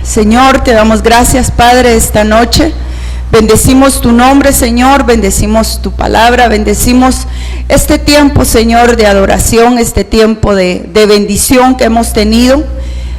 Señor, te damos gracias, Padre, esta noche. Bendecimos tu nombre, Señor, bendecimos tu palabra, bendecimos este tiempo, Señor, de adoración, este tiempo de bendición que hemos tenido.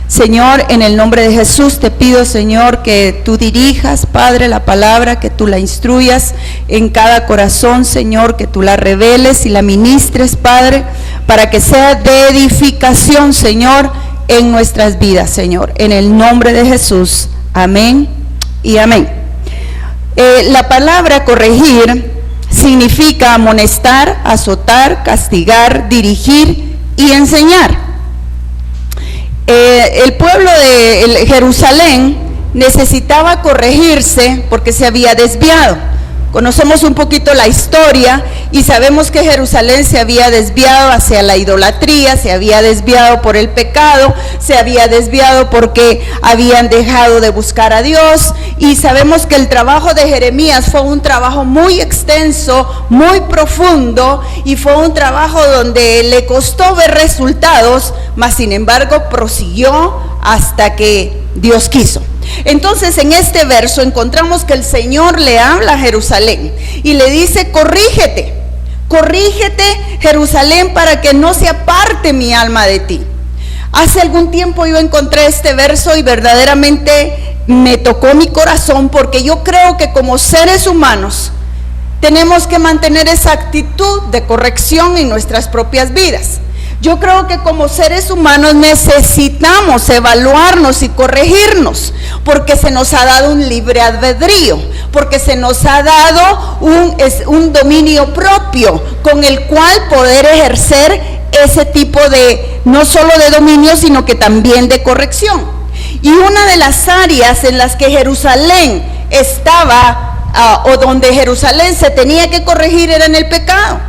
Señor, en el nombre de Jesús te pido, Señor, que tú dirijas, Padre, la palabra, que tú la instruyas en cada corazón, Señor, que tú la reveles y la ministres, Padre, para que sea de edificación, Señor, en nuestras vidas, Señor. En el nombre de Jesús, amén y amén. La palabra corregir significa amonestar, azotar, castigar, dirigir y enseñar. El pueblo de Jerusalén necesitaba corregirse porque se había desviado. Conocemos un poquito la historia y sabemos que Jerusalén se había desviado hacia la idolatría, se había desviado por el pecado, se había desviado porque habían dejado de buscar a Dios, y sabemos que el trabajo de Jeremías fue un trabajo muy extenso, muy profundo, y fue un trabajo donde le costó ver resultados, mas sin embargo prosiguió hasta que Dios quiso. Entonces en este verso encontramos que el Señor le habla a Jerusalén y le dice: corrígete Jerusalén, para que no se aparte mi alma de ti. Hace algún tiempo yo encontré este verso y verdaderamente me tocó mi corazón, porque yo creo que como seres humanos tenemos que mantener esa actitud de corrección en nuestras propias vidas. Yo creo que como seres humanos necesitamos evaluarnos y corregirnos, porque se nos ha dado un libre albedrío, porque se nos ha dado un dominio propio con el cual poder ejercer ese tipo de, no solo de dominio, sino que también de corrección. Y una de las áreas en las que Jerusalén estaba, o donde Jerusalén se tenía que corregir, era en el pecado.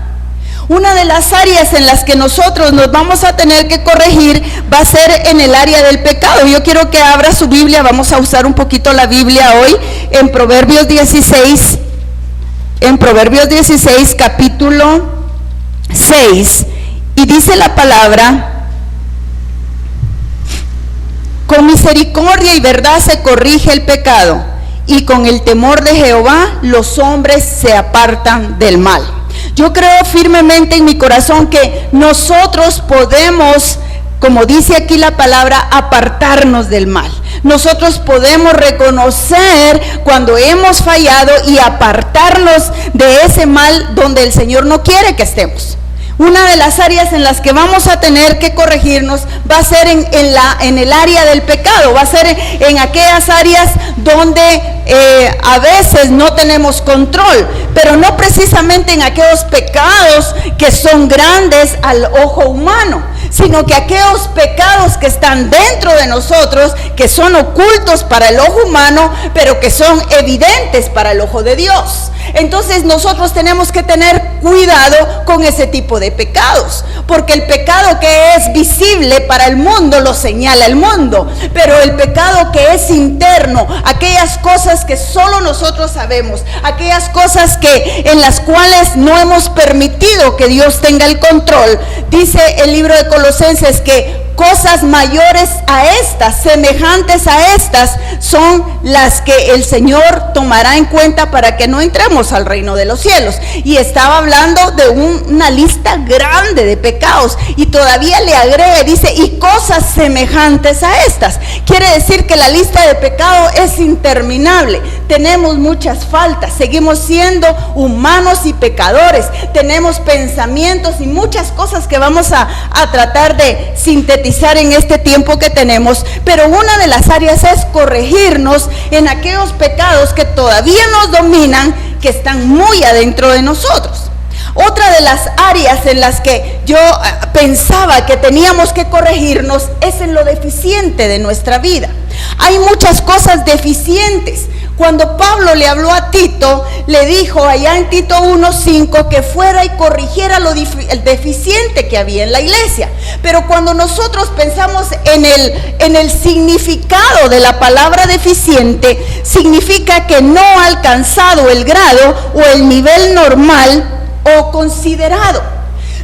Una de las áreas en las que nosotros nos vamos a tener que corregir va a ser en el área del pecado. Yo quiero que abra su Biblia, vamos a usar un poquito la Biblia hoy, en Proverbios 16, capítulo 6, y dice la palabra: con misericordia y verdad se corrige el pecado, y con el temor de Jehová los hombres se apartan del mal. Yo creo firmemente en mi corazón que nosotros podemos, como dice aquí la palabra, apartarnos del mal. Nosotros podemos reconocer cuando hemos fallado y apartarnos de ese mal donde el Señor no quiere que estemos. Una de las áreas en las que vamos a tener que corregirnos va a ser en el área del pecado, va a ser en aquellas áreas donde a veces no tenemos control, pero no precisamente en aquellos pecados que son grandes al ojo humano, sino que aquellos pecados que están dentro de nosotros, que son ocultos para el ojo humano, pero que son evidentes para el ojo de Dios. Entonces nosotros tenemos que tener cuidado con ese tipo de pecados, porque el pecado que es visible para el mundo lo señala el mundo, pero el pecado que es interno, aquellas cosas que solo nosotros sabemos, aquellas cosas en las cuales no hemos permitido que Dios tenga el control, dice el libro de Colosenses que cosas mayores a estas, semejantes a estas, son las que el Señor tomará en cuenta para que no entremos al reino de los cielos. Y estaba hablando de una lista grande de pecados, y todavía le agrega y dice: y cosas semejantes a estas. Quiere decir que la lista de pecado es interminable. Tenemos muchas faltas, seguimos siendo humanos y pecadores, tenemos pensamientos y muchas cosas que vamos a tratar de sintetizar en este tiempo que tenemos, pero una de las áreas es corregirnos en aquellos pecados que todavía nos dominan, que están muy adentro de nosotros. Otra de las áreas en las que yo pensaba que teníamos que corregirnos es en lo deficiente de nuestra vida. Hay muchas cosas deficientes. Cuando Pablo le habló a Tito, le dijo allá en Tito 1:5 que fuera y corrigiera el deficiente que había en la iglesia. Pero cuando nosotros pensamos en el significado de la palabra deficiente, significa que no ha alcanzado el grado o el nivel normal o considerado.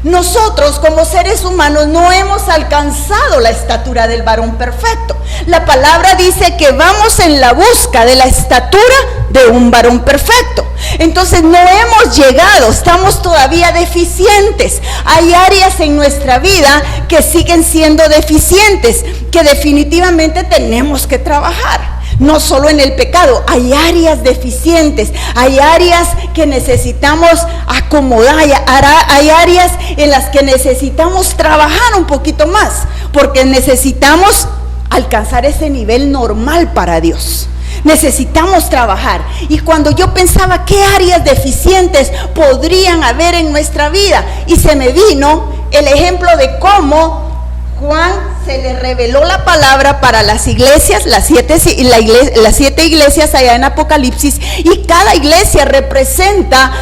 Nosotros como seres humanos no hemos alcanzado la estatura del varón perfecto. La palabra dice que vamos en la busca de la estatura de un varón perfecto. Entonces no hemos llegado, estamos todavía deficientes. Hay áreas en nuestra vida que siguen siendo deficientes, que definitivamente tenemos que trabajar. No solo en el pecado, hay áreas deficientes, hay áreas que necesitamos acomodar, hay áreas en las que necesitamos trabajar un poquito más, porque necesitamos alcanzar ese nivel normal para Dios. Necesitamos trabajar. Y cuando yo pensaba qué áreas deficientes podrían haber en nuestra vida, y se me vino el ejemplo de cómo Juan se le reveló la palabra para las iglesias, las siete iglesias allá en Apocalipsis, y cada iglesia representa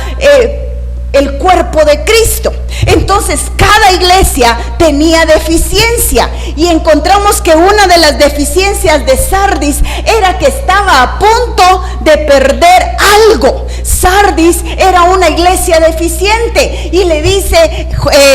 el cuerpo de Cristo. Entonces cada iglesia tenía deficiencia, y encontramos que una de las deficiencias de Sardis era que estaba a punto de perder algo. Sardis era una iglesia deficiente, y le dice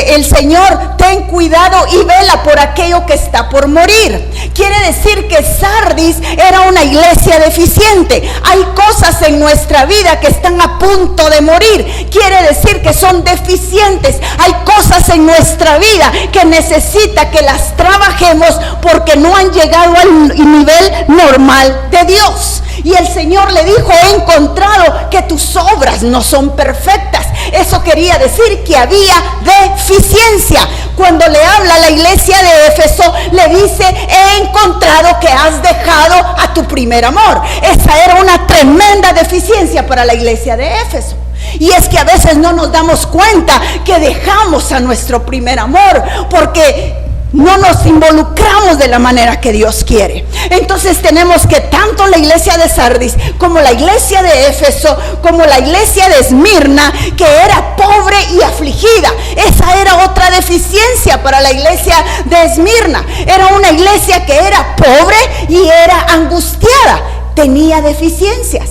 el Señor: ten cuidado y vela por aquello que está por morir. Quiere decir que Sardis era una iglesia deficiente. Hay cosas en nuestra vida que están a punto de morir. Quiere decir que son deficientes. Hay cosas en nuestra vida que necesita que las trabajemos porque no han llegado al nivel normal de Dios. Y el Señor le dijo: he encontrado que tus obras no son perfectas. Eso quería decir que había deficiencia. Cuando le habla a la iglesia de Éfeso, le dice: he encontrado que has dejado a tu primer amor. Esa era una tremenda deficiencia para la iglesia de Éfeso. Y es que a veces no nos damos cuenta que dejamos a nuestro primer amor porque no nos involucramos de la manera que Dios quiere. Entonces tenemos que tanto la iglesia de Sardis como la iglesia de Éfeso como la iglesia de Esmirna, que era pobre y afligida, esa era otra deficiencia para la iglesia de Esmirna. Era una iglesia que era pobre y era angustiada, tenía deficiencias.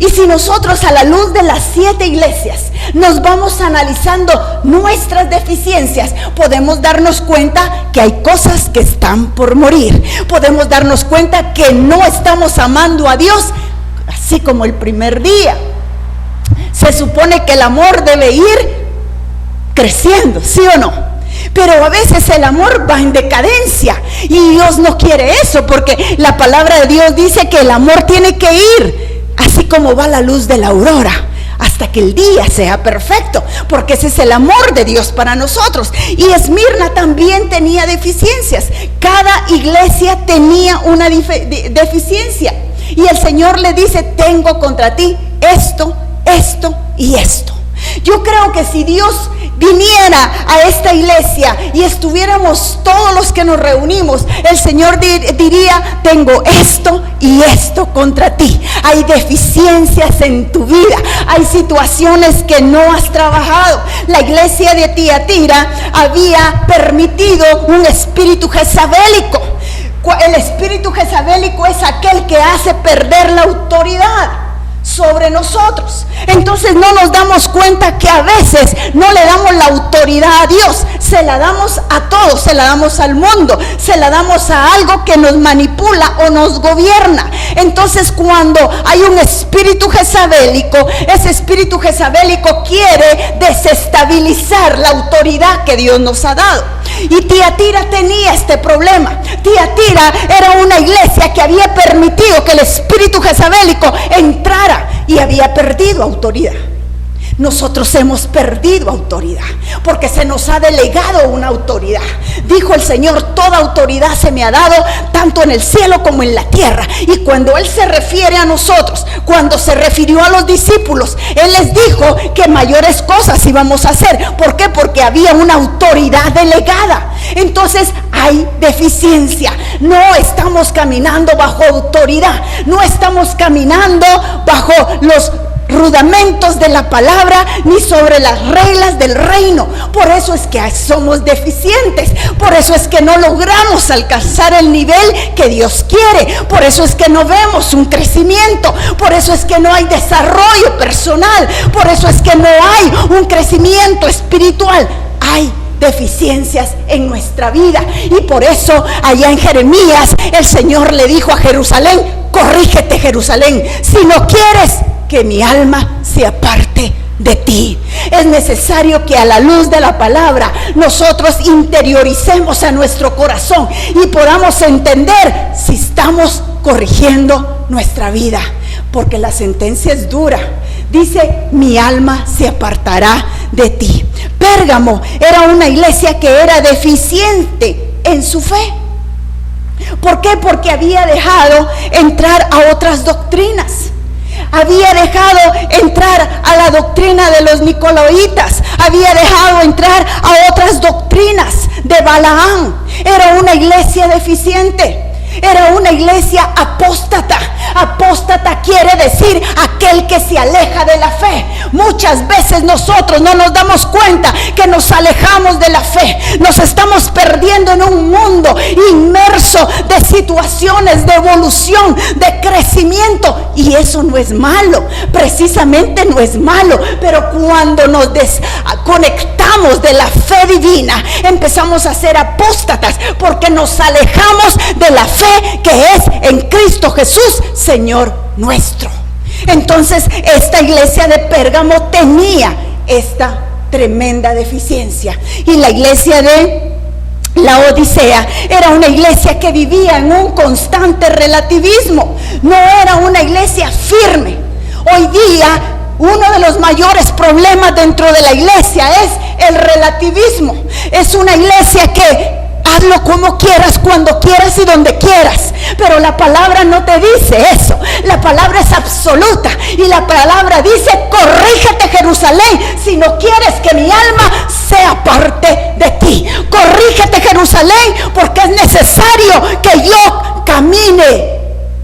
Y si nosotros, a la luz de las 7 iglesias, nos vamos analizando nuestras deficiencias, podemos darnos cuenta que hay cosas que están por morir. Podemos darnos cuenta que no estamos amando a Dios así como el primer día. Se supone que el amor debe ir creciendo, ¿sí o no? Pero a veces el amor va en decadencia, y Dios no quiere eso, porque la palabra de Dios dice que el amor tiene que ir así como va la luz de la aurora, hasta que el día sea perfecto, porque ese es el amor de Dios para nosotros. Y Esmirna también tenía deficiencias. Cada iglesia tenía una deficiencia, y el Señor le dice: tengo contra ti esto, esto y esto. Yo creo que si Dios viniera a esta iglesia y estuviéramos todos los que nos reunimos, el Señor diría: tengo esto y esto contra ti. Hay deficiencias en tu vida, hay situaciones que no has trabajado. La iglesia de Tiatira había permitido un espíritu jezabélico. El espíritu jezabélico es aquel que hace perder la autoridad sobre nosotros. Entonces no nos damos cuenta que a veces no le damos la autoridad a Dios, se la damos a todos, se la damos al mundo, se la damos a algo que nos manipula o nos gobierna. Entonces cuando hay un espíritu jezabélico, ese espíritu jezabélico quiere desestabilizar la autoridad que Dios nos ha dado. Y Tiatira tenía este problema. Tiatira era una iglesia que había permitido que el espíritu jezabélico entrara y había perdido autoridad. Nosotros hemos perdido autoridad porque se nos ha delegado una autoridad. Dijo el Señor: toda autoridad se me ha dado, tanto en el cielo como en la tierra. Y cuando Él se refiere a nosotros, cuando se refirió a los discípulos, Él les dijo que mayores cosas íbamos a hacer. ¿Por qué? Porque había una autoridad delegada. Entonces hay deficiencia. No estamos caminando bajo autoridad, no estamos caminando bajo los rudamentos de la palabra, ni sobre las reglas del reino. Por eso es que somos deficientes, por eso es que no logramos alcanzar el nivel que Dios quiere, por eso es que no vemos un crecimiento, por eso es que no hay desarrollo personal, por eso es que no hay un crecimiento espiritual. Hay deficiencias en nuestra vida. Y por eso allá en Jeremías el Señor le dijo a Jerusalén: corrígete, Jerusalén, si no quieres que mi alma se aparte de ti. Es necesario que a la luz de la palabra nosotros interioricemos a nuestro corazón y podamos entender si estamos corrigiendo nuestra vida, porque la sentencia es dura. Dice: mi alma se apartará de ti. Pérgamo era una iglesia que era deficiente en su fe. ¿Por qué? Porque había dejado entrar a otras doctrinas. Había dejado entrar a la doctrina de los nicolaítas, había dejado entrar a otras doctrinas de Balaam. Era una iglesia deficiente, era una iglesia apóstata. Apóstata quiere decir aquel que se aleja de la fe. Muchas veces nosotros no nos damos cuenta que nos alejamos de la fe. Nos estamos perdiendo en un mundo inmerso de situaciones, de evolución, de crecimiento. Y eso no es malo, precisamente no es malo. Pero cuando nos desconectamos de la fe divina, empezamos a ser apóstatas, porque nos alejamos de la fe que es en Cristo Jesús, Señor nuestro. Entonces esta iglesia de Pérgamo tenía esta tremenda deficiencia. Y la iglesia de la Odisea era una iglesia que vivía en un constante relativismo. No era una iglesia firme. Hoy día uno de los mayores problemas dentro de la iglesia es el relativismo. Es una iglesia que hazlo como quieras, cuando quieras y donde quieras. Pero la palabra no te dice eso. La palabra es absoluta. Y la palabra dice: corrígete, Jerusalén, si no quieres que mi alma sea parte de ti. Corrígete, Jerusalén, porque es necesario que yo camine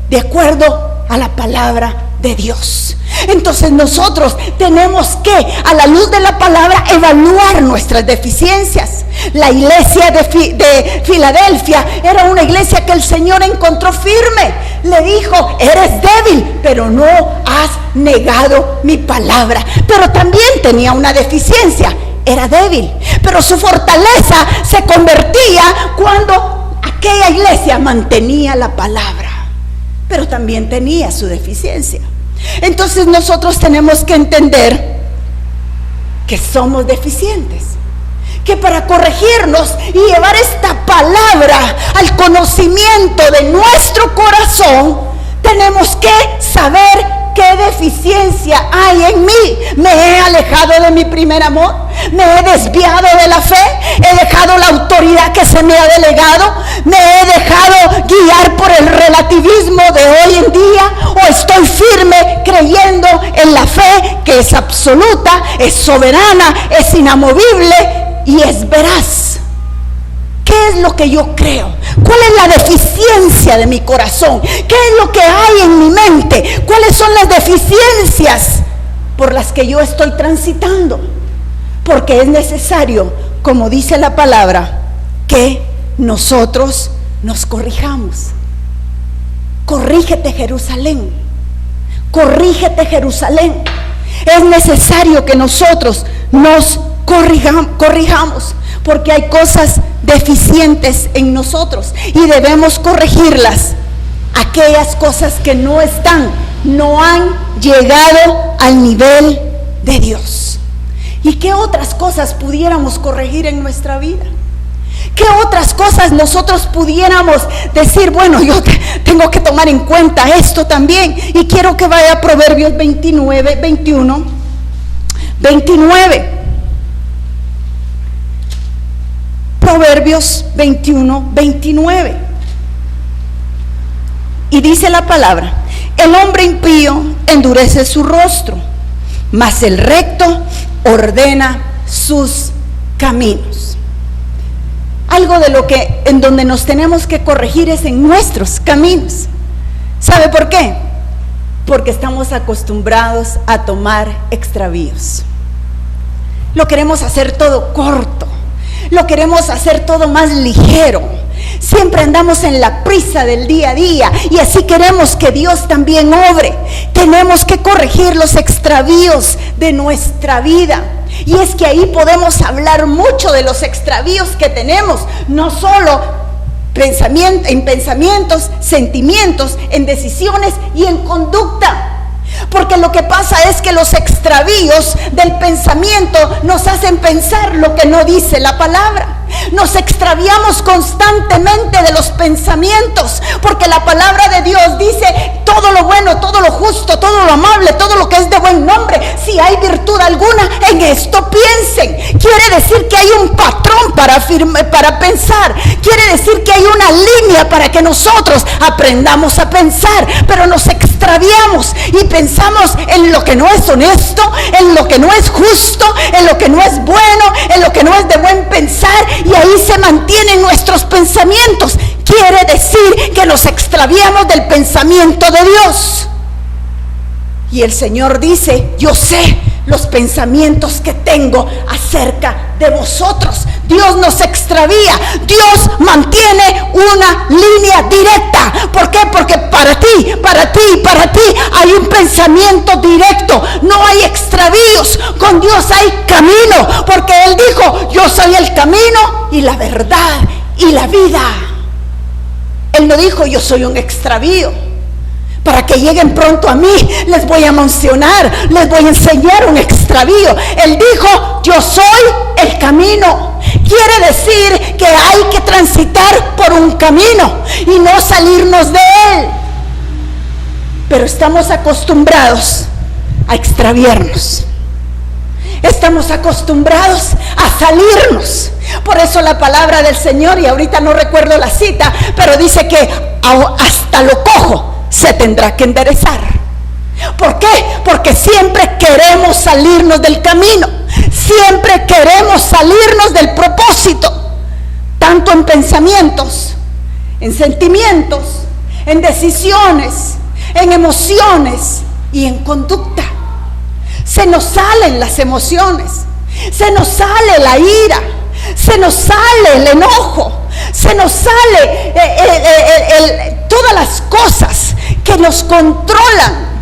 de acuerdo a la palabra de Dios. Entonces nosotros tenemos que, a la luz de la palabra, evaluar nuestras deficiencias. La iglesia de Filadelfia era una iglesia que el Señor encontró firme. Le dijo: eres débil, pero no has negado mi palabra. Pero también tenía una deficiencia: era débil, pero su fortaleza se convertía cuando aquella iglesia mantenía la palabra. Pero también tenía su deficiencia. Entonces nosotros tenemos que entender que somos deficientes, que para corregirnos y llevar esta palabra al conocimiento de nuestro corazón, tenemos que saber qué deficiencia hay en mí. Me he alejado de mi primer amor, me he desviado de la fe, he dejado la autoridad que se me ha delegado, me he dejado guiar por el relativismo de hoy en día, o estoy firme creyendo en la fe que es absoluta, es soberana, es inamovible y es veraz. ¿Qué es lo que yo creo? ¿Cuál es la deficiencia de mi corazón? ¿Qué es lo que hay en mi mente? ¿Cuáles son las deficiencias por las que yo estoy transitando? Porque es necesario, como dice la palabra, que nosotros nos corrijamos. Corrígete, Jerusalén. Corrígete, Jerusalén. Es necesario que nosotros nos corrijamos, porque hay cosas deficientes en nosotros y debemos corregirlas. Aquellas cosas que no han llegado al nivel de Dios. ¿Y qué otras cosas pudiéramos corregir en nuestra vida? ¿Qué otras cosas nosotros pudiéramos decir? Bueno, yo tengo que tomar en cuenta esto también. Y quiero que vaya a Proverbios 29. Proverbios 21:29. Y dice la palabra: el hombre impío endurece su rostro, mas el recto ordena sus caminos. Algo de lo que en donde nos tenemos que corregir es en nuestros caminos. ¿Sabe por qué? Porque estamos acostumbrados a tomar extravíos. Lo queremos hacer todo corto, lo queremos hacer todo más ligero. Siempre andamos en la prisa del día a día y así queremos que Dios también obre. Tenemos que corregir los extravíos de nuestra vida. Y es que ahí podemos hablar mucho de los extravíos que tenemos, no solo en pensamientos, sentimientos, en decisiones y en conducta. Porque lo que pasa es que los extravíos del pensamiento nos hacen pensar lo que no dice la palabra. Nos extraviamos constantemente de los pensamientos, porque la palabra de Dios dice todo lo bueno, todo lo justo, todo lo amable, todo lo que es de buen nombre. Si hay virtud alguna, en esto piensen. Quiere decir que hay un patrón para pensar. Quiere decir que hay una línea para que nosotros aprendamos a pensar, pero nos extraviamos y pensamos en lo que no es honesto, en lo que no es justo, en lo que no es bueno, en lo que no es de buen pensar, y ahí se mantienen nuestros pensamientos. Quiere decir que nos extraviamos del pensamiento de Dios. Y el Señor dice: yo sé los pensamientos que tengo acerca de vosotros. Dios nos extravía. Dios mantiene una línea directa. ¿Por qué? Porque para ti hay un pensamiento directo. No hay extravíos. Con Dios hay camino, porque Él dijo: yo soy el camino y la verdad y la vida. Él no dijo: yo soy un extravío. Para que lleguen pronto a mí, les voy a mencionar, les voy a enseñar un extravío. Él dijo: yo soy el camino. Quiere decir que hay que transitar por un camino y no salirnos de él. Pero estamos acostumbrados a extraviarnos. Estamos acostumbrados a salirnos. Por eso la palabra del Señor, y ahorita no recuerdo la cita, pero dice que hasta lo cojo se tendrá que enderezar. ¿Por qué? Porque siempre queremos salirnos del camino, siempre queremos salirnos del propósito, tanto en pensamientos, en sentimientos, en decisiones, en emociones y en conducta. Se nos salen las emociones, se nos sale la ira, se nos sale el enojo, se nos sale todas las cosas que nos controlan,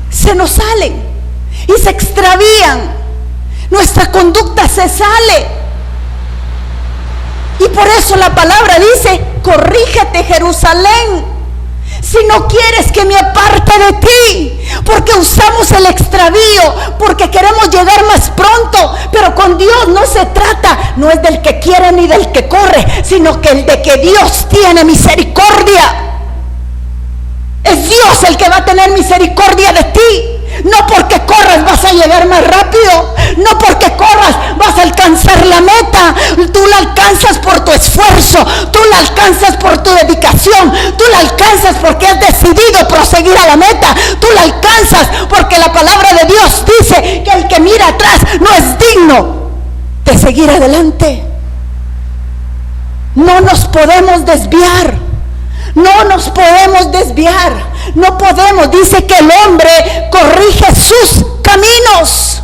se nos salen y se extravían. Nuestra conducta se sale. Y por eso la palabra dice: corrígete, Jerusalén, si no quieres que me aparte de ti. Porque usamos el extravío, porque queremos llegar más pronto. Pero con Dios no se trata, no es del que quiere ni del que corre, sino que el de que Dios tiene misericordia. Es Dios el que va a tener misericordia de ti. No porque corras vas a llegar más rápido, no porque corras vas a alcanzar la meta. Tú la alcanzas por tu esfuerzo, tú la alcanzas por tu dedicación, tú la alcanzas porque has decidido proseguir a la meta, tú la alcanzas porque la palabra de Dios dice que el que mira atrás no es digno de seguir adelante. No nos podemos desviar. No nos podemos desviar, no podemos. Dice que el hombre corrige sus caminos,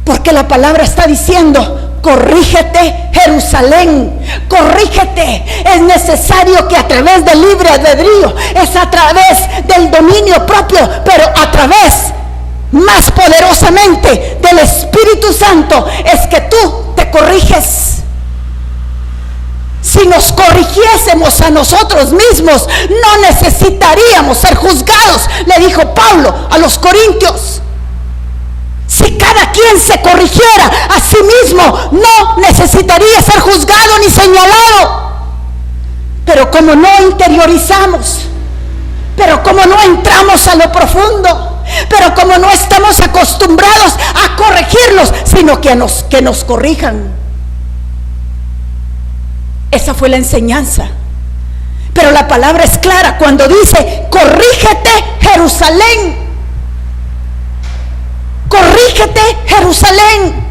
porque la palabra está diciendo: corrígete, Jerusalén, corrígete. Es necesario que a través del libre albedrío, es a través del dominio propio, pero a través más poderosamente del Espíritu Santo, es que tú te corriges. Si nos corrigiésemos a nosotros mismos, no necesitaríamos ser juzgados, le dijo Pablo a los corintios. Si cada quien se corrigiera a sí mismo, no necesitaría ser juzgado ni señalado. Pero como no interiorizamos, pero como no entramos a lo profundo, pero como no estamos acostumbrados a corregirlos, sino que nos corrijan. Esa fue la enseñanza. Pero la palabra es clara cuando dice: corrígete, Jerusalén. Corrígete, Jerusalén.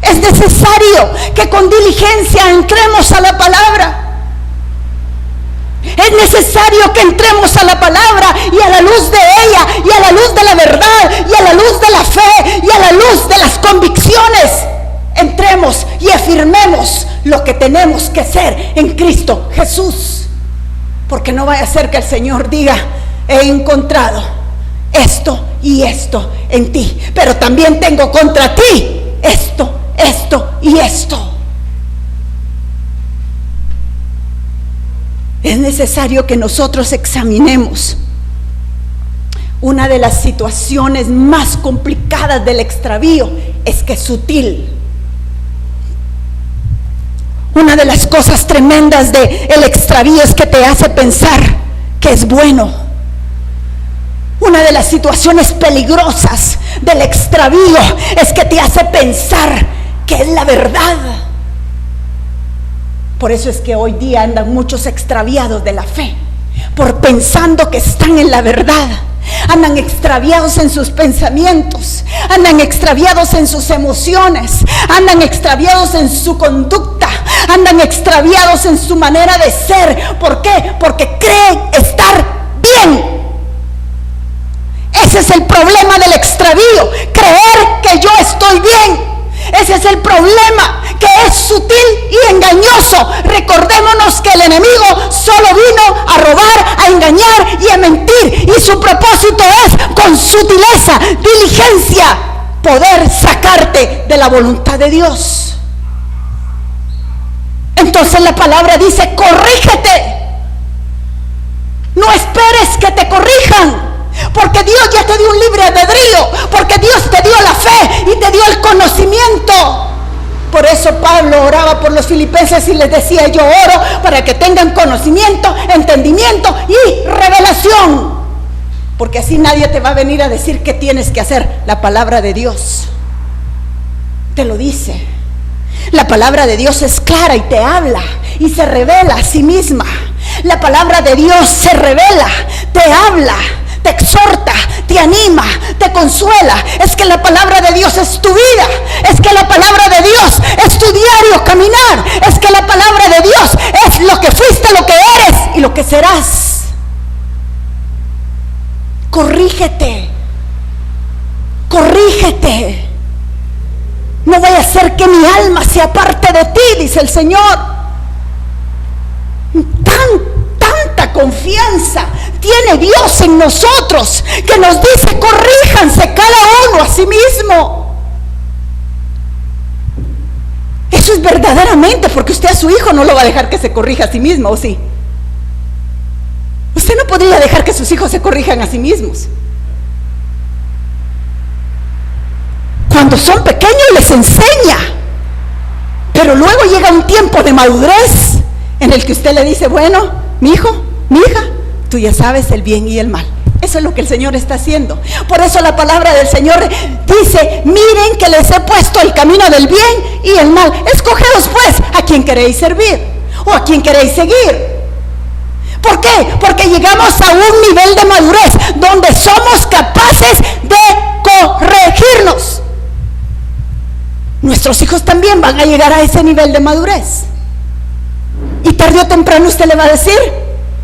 Es necesario que con diligencia entremos a la palabra. Es necesario que entremos a la palabra y a la luz de ella, y a la luz de la verdad, y a la luz de la fe, y a la luz de las convicciones. Entremos y afirmemos lo que tenemos que ser en Cristo Jesús. Porque no vaya a ser que el Señor diga: he encontrado esto y esto en ti, pero también tengo contra ti esto, esto y esto. Es necesario que nosotros examinemos. Una de las situaciones más complicadas del extravío es que es sutil. Una de las cosas tremendas del extravío es que te hace pensar que es bueno. Una de las situaciones peligrosas del extravío es que te hace pensar que es la verdad. Por eso es que hoy día andan muchos extraviados de la fe, por pensando que están en la verdad. Andan extraviados en sus pensamientos, andan extraviados en sus emociones, andan extraviados en su conducta, andan extraviados en su manera de ser. ¿Por qué? Porque creen estar bien. Ese es el problema del extravío, creer que yo estoy bien. Ese es el problema, que es sutil y engañoso. Recordémonos que el enemigo solo vino a robar, a engañar y a mentir, y su propósito es, con sutileza, diligencia, poder sacarte de la voluntad de Dios. Entonces la palabra dice: corrígete. No esperes que te corrijan, porque Dios ya te dio un libre albedrío, porque Dios te dio la fe y te dio el conocimiento. Por eso Pablo oraba por los filipenses y les decía: yo oro para que tengan conocimiento, entendimiento y revelación, porque así nadie te va a venir a decir qué tienes que hacer. La palabra de Dios te lo dice. La palabra de Dios es clara y te habla y se revela a sí misma. La palabra de Dios se revela, te habla, te exhorta, te anima, te consuela. Es que la palabra de Dios es tu vida. Es que la palabra de Dios es tu diario caminar. Es que la palabra de Dios es lo que fuiste, lo que eres y lo que serás. Corrígete. Corrígete. No vaya a ser que mi alma se aparte de ti, dice el Señor. Tanta confianza tiene Dios en nosotros, que nos dice: corríjanse cada uno a sí mismo. Eso es verdaderamente, porque usted a su hijo no lo va a dejar que se corrija a sí mismo, ¿o sí? Usted no podría dejar que sus hijos se corrijan a sí mismos. Cuando son pequeños les enseña, pero luego llega un tiempo de madurez en el que usted le dice: bueno, mi hijo, mi hija, tú ya sabes el bien y el mal. Eso es lo que el Señor está haciendo. Por eso la palabra del Señor dice: miren que les he puesto el camino del bien y el mal. Escogeos pues a quién queréis servir o a quién queréis seguir. ¿Por qué? Porque llegamos a un nivel de madurez donde somos capaces de corregirnos. Nuestros hijos también van a llegar a ese nivel de madurez. Y tarde o temprano usted le va a decir: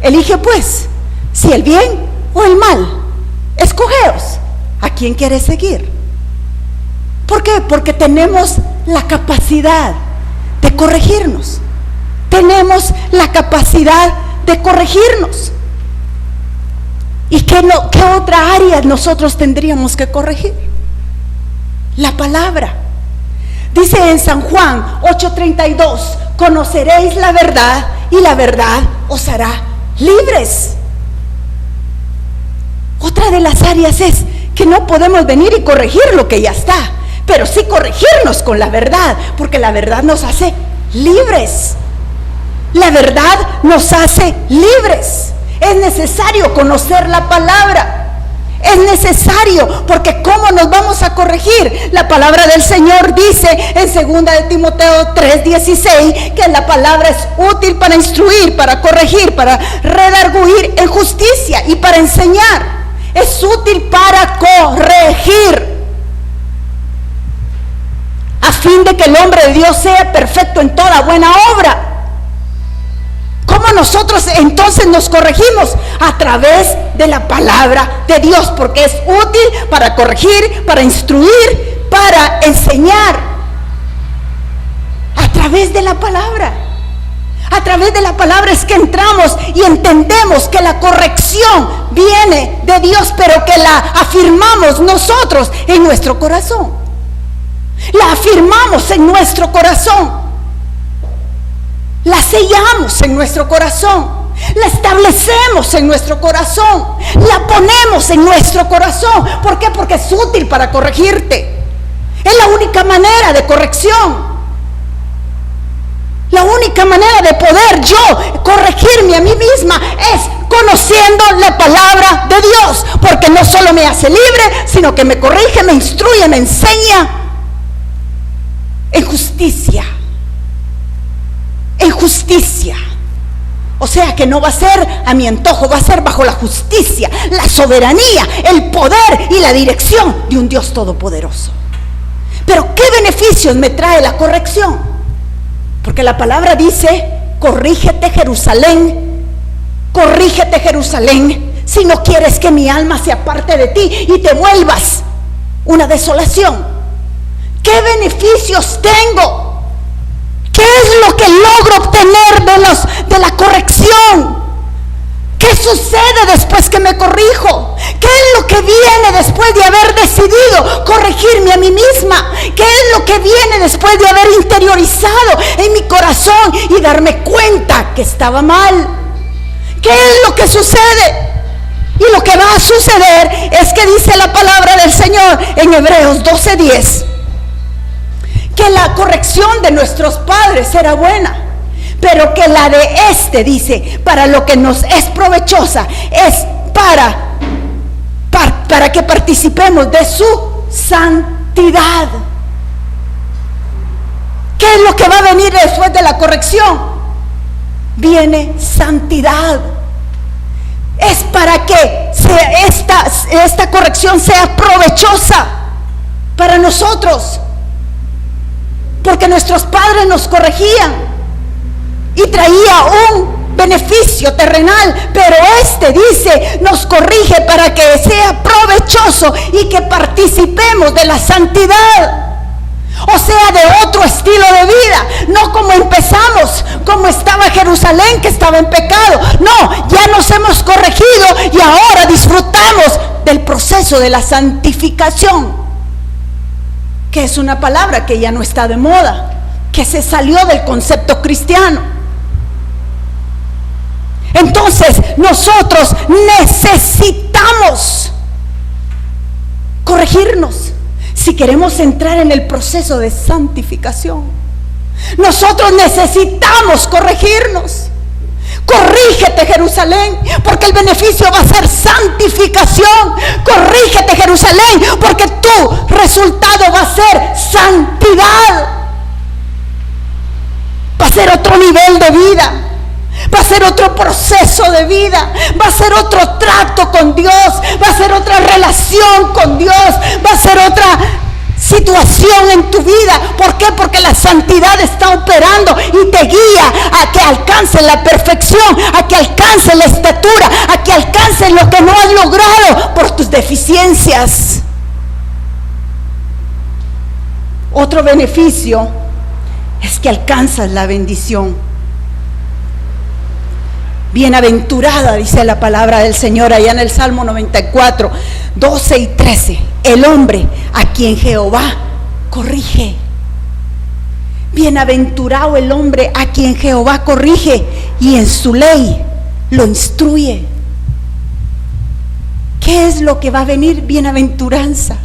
elige pues, si el bien o el mal. Escogeos a quién quieres seguir. ¿Por qué? Porque tenemos la capacidad de corregirnos. Tenemos la capacidad de corregirnos. ¿Y qué otra área nosotros tendríamos que corregir? La palabra. Dice en San Juan 8:32: conoceréis la verdad y la verdad os hará libres. Otra de las áreas es que no podemos venir y corregir lo que ya está, pero sí corregirnos con la verdad, porque la verdad nos hace libres. La verdad nos hace libres. Es necesario conocer la palabra. Es necesario, porque ¿cómo nos vamos a corregir? La palabra del Señor dice en 2 de Timoteo 3:16 que la palabra es útil para instruir, para corregir, para redarguir en justicia y para enseñar. Es útil para corregir, a fin de que el hombre de Dios sea perfecto en toda buena obra. ¿Cómo nosotros entonces nos corregimos? A través de la palabra de Dios, porque es útil para corregir, para instruir, para enseñar. A través de la palabra. A través de la palabra es que entramos y entendemos que la corrección viene de Dios, pero que la afirmamos nosotros en nuestro corazón. La afirmamos en nuestro corazón. La sellamos en nuestro corazón. La establecemos en nuestro corazón. La ponemos en nuestro corazón. ¿Por qué? Porque es útil para corregirte. Es la única manera de corrección. La única manera de poder yo corregirme a mí misma es conociendo la palabra de Dios, porque no solo me hace libre, sino que me corrige, me instruye, me enseña en justicia. En justicia. O sea que no va a ser a mi antojo, va a ser bajo la justicia, la soberanía, el poder y la dirección de un Dios todopoderoso. Pero ¿qué beneficios me trae la corrección? Porque la palabra dice, corrígete Jerusalén, si no quieres que mi alma se aparte de ti y te vuelvas una desolación. ¿Qué beneficios tengo? ¿Qué es lo que logro obtener de la corrección? ¿Qué sucede después que me corrijo? ¿Qué es lo que viene después de haber decidido corregirme a mí misma? ¿Qué es lo que viene después de haber interiorizado en mi corazón y darme cuenta que estaba mal? ¿Qué es lo que sucede? Y lo que va a suceder es que dice la palabra del Señor en Hebreos 12:10, que la corrección de nuestros padres era buena, pero que la de este, dice, para lo que nos es provechosa, es para que participemos de su santidad. ¿Qué es lo que va a venir después de la corrección? Viene santidad. Es para que esta corrección sea provechosa para nosotros, porque nuestros padres nos corregían y traía un beneficio terrenal, pero este dice, nos corrige para que sea provechoso y que participemos de la santidad. O sea, de otro estilo de vida, no como empezamos, como estaba Jerusalén, que estaba en pecado. No, ya nos hemos corregido y ahora disfrutamos del proceso de la santificación, que es una palabra que ya no está de moda, que se salió del concepto cristiano. Entonces nosotros necesitamos corregirnos si queremos entrar en el proceso de santificación. Nosotros necesitamos corregirnos. Corrígete Jerusalén, porque el beneficio va a ser santificación. Corrígete Jerusalén, porque tu resultado va a ser santidad. Va a ser otro nivel de vida. Va a ser otro proceso de vida, va a ser otro trato con Dios, va a ser otra relación con Dios, va a ser otra situación en tu vida. ¿Por qué? Porque la santidad está operando y te guía a que alcances la perfección, a que alcances la estatura, a que alcances lo que no has logrado por tus deficiencias. Otro beneficio es que alcanzas la bendición. Bienaventurada, dice la palabra del Señor allá en el Salmo 94, 12 y 13, el hombre a quien Jehová corrige. Bienaventurado el hombre a quien Jehová corrige y en su ley lo instruye. ¿Qué es lo que va a venir? Bienaventuranza.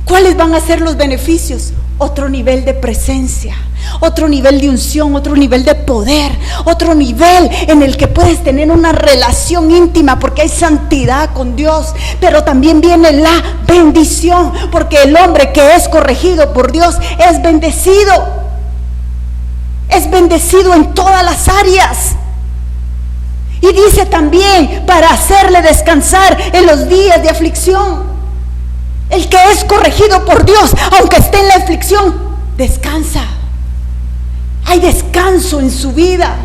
¿Cuáles van a ser los beneficios? Otro nivel de presencia, otro nivel de unción, otro nivel de poder, otro nivel en el que puedes tener una relación íntima, porque hay santidad con Dios. Pero también viene la bendición, porque el hombre que es corregido por Dios es bendecido en todas las áreas. Y dice también, para hacerle descansar en los días de aflicción. El que es corregido por Dios, aunque esté en la aflicción, descansa. Hay descanso en su vida.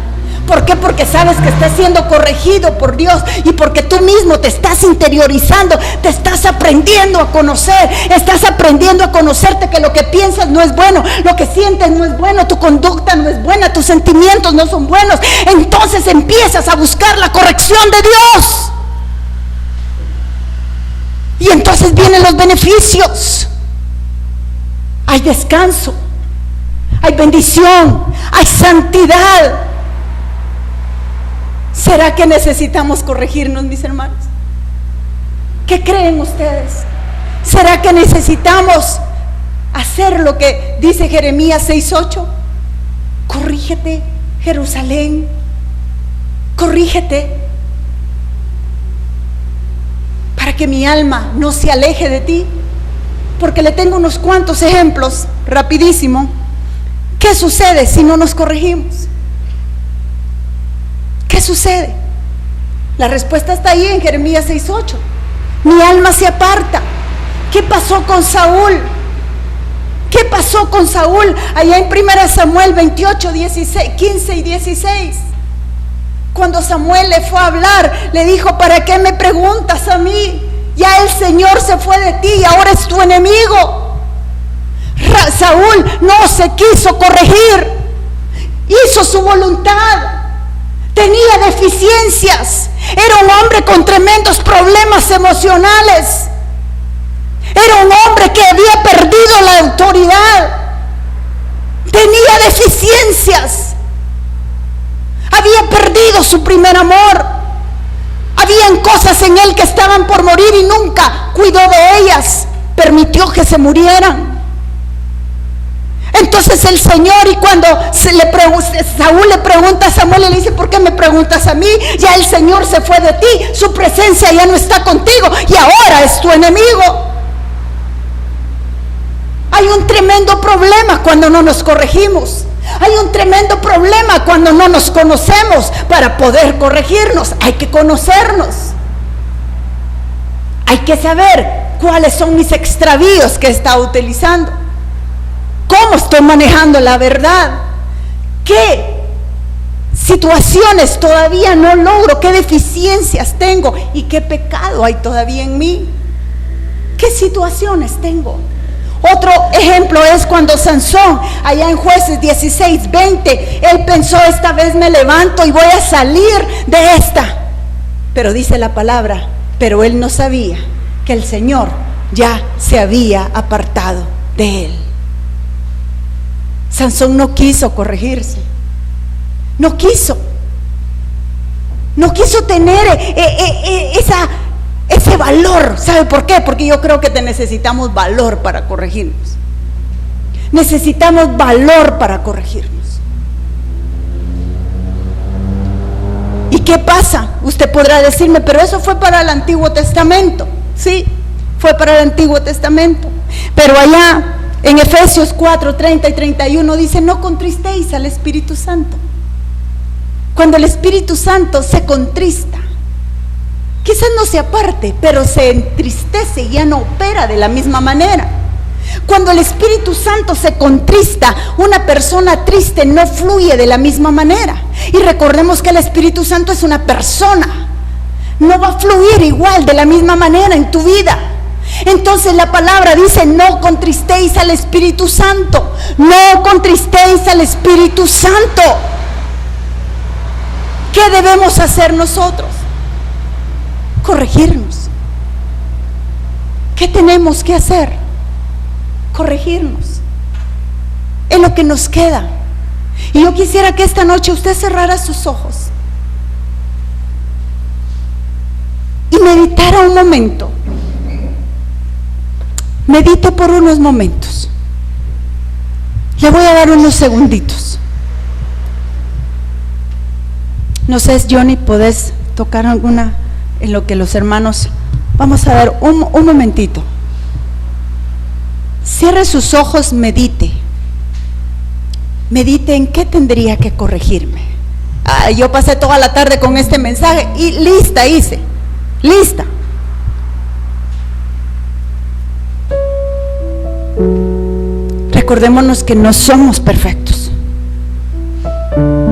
¿Por qué? Porque sabes que estás siendo corregido por Dios y porque tú mismo te estás interiorizando, te estás aprendiendo a conocer, estás aprendiendo a conocerte, que lo que piensas no es bueno, lo que sientes no es bueno, tu conducta no es buena, tus sentimientos no son buenos. Entonces empiezas a buscar la corrección de Dios. Y entonces vienen los beneficios. Hay descanso, hay bendición, hay santidad. ¿Será que necesitamos corregirnos, mis hermanos? ¿Qué creen ustedes? ¿Será que necesitamos hacer lo que dice Jeremías 6:8? Corrígete, Jerusalén, corrígete, para que mi alma no se aleje de ti. Porque le tengo unos cuantos ejemplos, rapidísimo. ¿Qué sucede si no nos corregimos? ¿Qué sucede? La respuesta está ahí en Jeremías 6:8. Mi alma se aparta. ¿Qué pasó con Saúl? ¿Qué pasó con Saúl? Allá en 1 Samuel 28, 15 y 16. Cuando Samuel le fue a hablar, le dijo: ¿para qué me preguntas a mí? Ya el Señor se fue de ti y ahora es tu enemigo. Saúl no se quiso corregir, hizo su voluntad. Tenía deficiencias, era un hombre con tremendos problemas emocionales, era un hombre que había perdido la autoridad, tenía deficiencias, había perdido su primer amor, habían cosas en él que estaban por morir y nunca cuidó de ellas, permitió que se murieran. Entonces el Señor, y cuando Saúl le pregunta a Samuel y le dice: ¿por qué me preguntas a mí? Ya el Señor se fue de ti, su presencia ya no está contigo y ahora es tu enemigo. Hay un tremendo problema cuando no nos corregimos. Hay un tremendo problema cuando no nos conocemos para poder corregirnos. Hay que conocernos. Hay que saber cuáles son mis extravíos que he estado utilizando. ¿Cómo estoy manejando la verdad? ¿Qué situaciones todavía no logro? ¿Qué deficiencias tengo? ¿Y qué pecado hay todavía en mí? ¿Qué situaciones tengo? Otro ejemplo es cuando Sansón, allá en Jueces 16:20, él pensó: esta vez me levanto y voy a salir de esta. Pero dice la palabra, pero él no sabía que el Señor ya se había apartado de él. Sansón no quiso corregirse, no quiso tener ese valor. ¿Sabe por qué? Porque yo creo que necesitamos valor para corregirnos. Necesitamos valor para corregirnos. ¿Y qué pasa? Usted podrá decirme: pero eso fue para el Antiguo Testamento. Sí, fue para el Antiguo Testamento. Pero allá en Efesios 4:30 y 31 dice: no contristéis al Espíritu Santo. Cuando el Espíritu Santo se contrista, quizás no se aparte, pero se entristece y ya no opera de la misma manera. Cuando el Espíritu Santo se contrista, una persona triste no fluye de la misma manera. Y recordemos que el Espíritu Santo es una persona, no va a fluir igual de la misma manera en tu vida. Entonces la palabra dice: no contristéis al Espíritu Santo, no contristéis al Espíritu Santo. ¿Qué debemos hacer nosotros? Corregirnos. ¿Qué tenemos que hacer? Corregirnos. Es lo que nos queda. Y yo quisiera que esta noche usted cerrara sus ojos y meditara un momento. Medite por unos momentos. Le voy a dar unos segunditos. No sé, Johnny, ¿podés tocar alguna en lo que los hermanos? Vamos a dar un momentito. Cierre sus ojos, medite. Medite en qué tendría que corregirme. Yo pasé toda la tarde con este mensaje y lista hice. Lista. Recordémonos que no somos perfectos.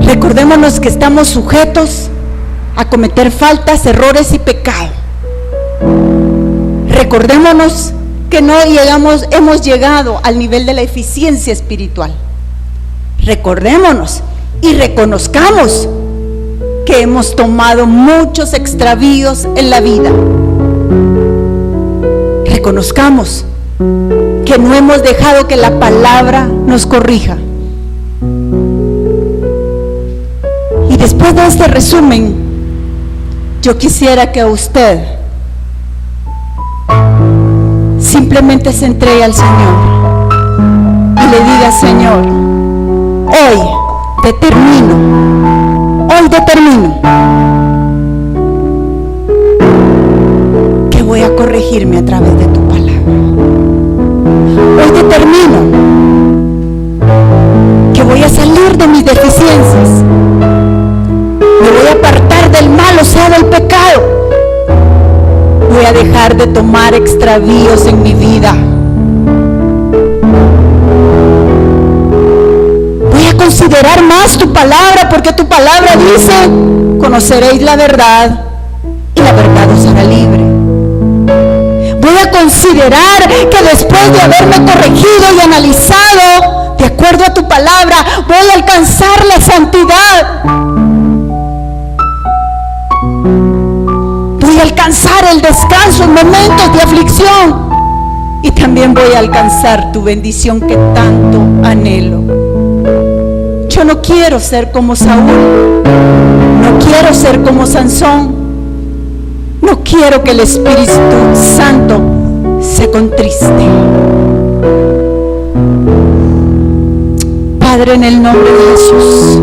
Recordémonos que estamos sujetos a cometer faltas, errores y pecado. Recordémonos que no hemos llegado al nivel de la eficiencia espiritual. Recordémonos y reconozcamos que hemos tomado muchos extravíos en la vida. Reconozcamos que no hemos dejado que la palabra nos corrija. Y después de este resumen, yo quisiera que usted simplemente se entregue al Señor y le diga: Señor, hoy determino que voy a corregirme a través de tu palabra. Hoy determino que voy a salir de mis deficiencias, me voy a apartar del mal, o sea, del pecado. Voy a dejar de tomar extravíos en mi vida. Voy a considerar más tu palabra, porque tu palabra dice: conoceréis la verdad y la verdad os hará libre. Voy a considerar que después de haberme corregido y analizado de acuerdo a tu palabra, voy a alcanzar la santidad. Voy a alcanzar el descanso en momentos de aflicción, y también voy a alcanzar tu bendición que tanto anhelo. Yo no quiero ser como Saúl, no quiero ser como Sansón, no quiero que el Espíritu Santo se contriste. Padre, en el nombre de Jesús,